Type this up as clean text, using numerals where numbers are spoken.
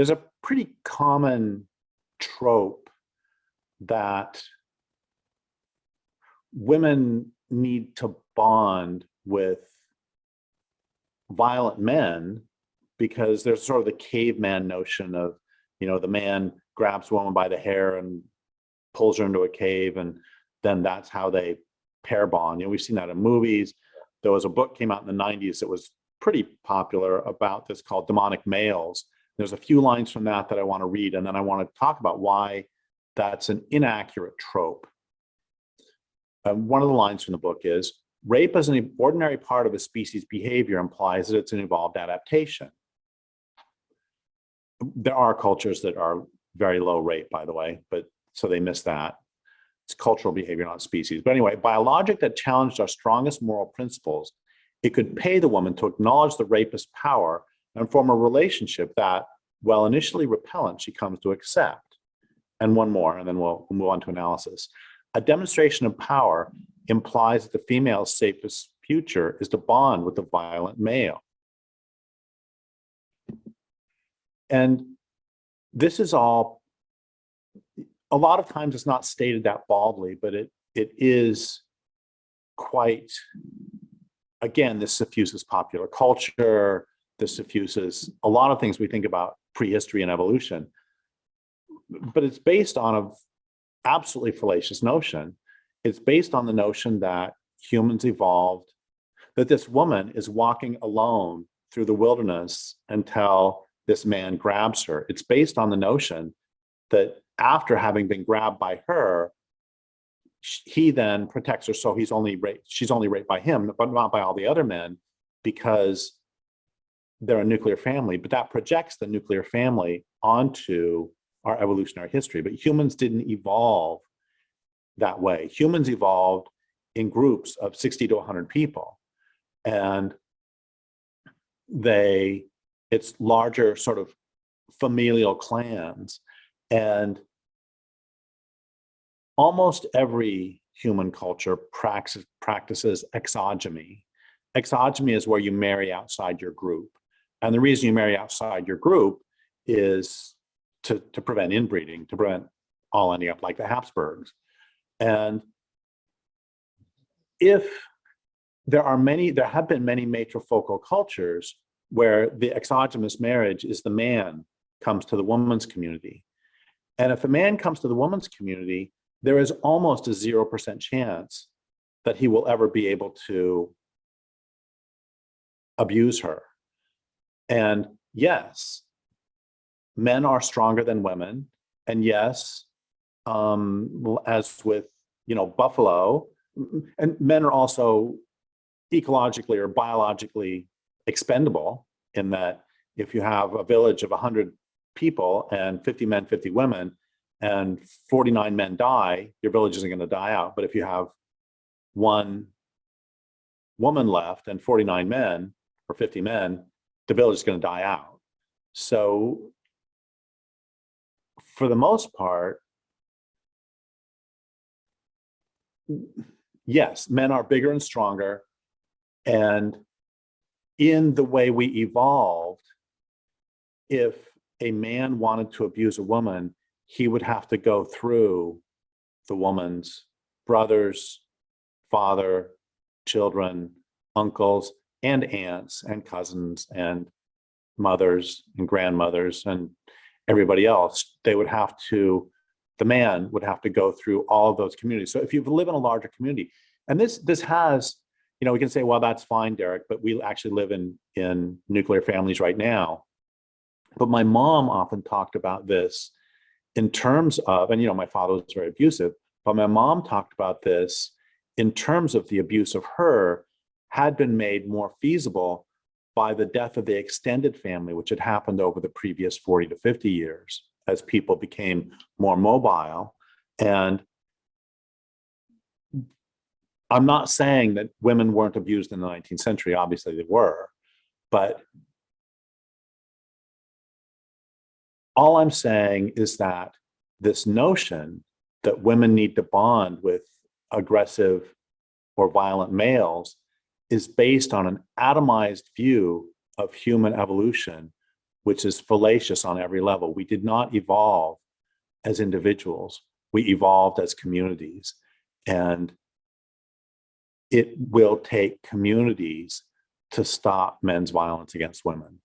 there's a pretty common trope that women need to bond with violent men because there's sort of the caveman notion of, the man grabs a woman by the hair and pulls her into a cave, and then that's how they pair bond. We've seen that in movies. There was a book came out in the 90s that was pretty popular about this called Demonic Males. There's a few lines from that I want to read, and then I want to talk about why that's an inaccurate trope. One of the lines from the book is, rape as an ordinary part of a species' behavior implies that it's an evolved adaptation. There are cultures that are very low rape, by the way, but so they miss that. It's cultural behavior, not species. But anyway, by a logic that challenged our strongest moral principles, it could pay the woman to acknowledge the rapist's power and form a relationship that, while initially repellent, she comes to accept. And one more, and then we'll move on to analysis. A demonstration of power implies that the female's safest future is to bond with the violent male. And this is all, a lot of times it's not stated that baldly, but it is quite, again, this suffuses popular culture, this suffuses a lot of things we think about prehistory and evolution, but it's based on an absolutely fallacious notion. It's based on the notion that humans evolved, that this woman is walking alone through the wilderness until this man grabs her. It's based on the notion that after having been grabbed by her, he then protects her, so she's only raped by him, but not by all the other men, because they're a nuclear family. But that projects the nuclear family onto our evolutionary history. But humans didn't evolve that way. Humans evolved in groups of 60 to 100 people, and it's larger sort of familial clans. And almost every human culture practices exogamy. Exogamy is where you marry outside your group. And the reason you marry outside your group is to prevent inbreeding, to prevent all ending up like the Habsburgs. And there have been many matrifocal cultures where the exogamous marriage is the man comes to the woman's community. And if a man comes to the woman's community, there is almost a 0% chance that he will ever be able to abuse her. And yes, men are stronger than women. And yes, as with, buffalo, and men are also ecologically or biologically expendable, in that if you have a village of 100 people and 50 men, 50 women, and 49 men die, your village isn't going to die out. But if you have one woman left and 49 men or 50 men, the village is going to die out. So for the most part, yes, men are bigger and stronger. And in the way we evolved, if a man wanted to abuse a woman, he would have to go through the woman's brothers, father, children, uncles, and aunts, and cousins, and mothers, and grandmothers, and everybody else. The man would have to go through all of those communities. So if you live in a larger community, and this has, we can say, well, that's fine, Derek, but we actually live in nuclear families right now. But my mom often talked about this in terms of, and my father was very abusive, but my mom talked about this in terms of the abuse of her had been made more feasible by the death of the extended family, which had happened over the previous 40 to 50 years as people became more mobile. And I'm not saying that women weren't abused in the 19th century, obviously they were, but all I'm saying is that this notion that women need to bond with aggressive or violent males is based on an atomized view of human evolution, which is fallacious on every level. We did not evolve as individuals. We evolved as communities. And it will take communities to stop men's violence against women.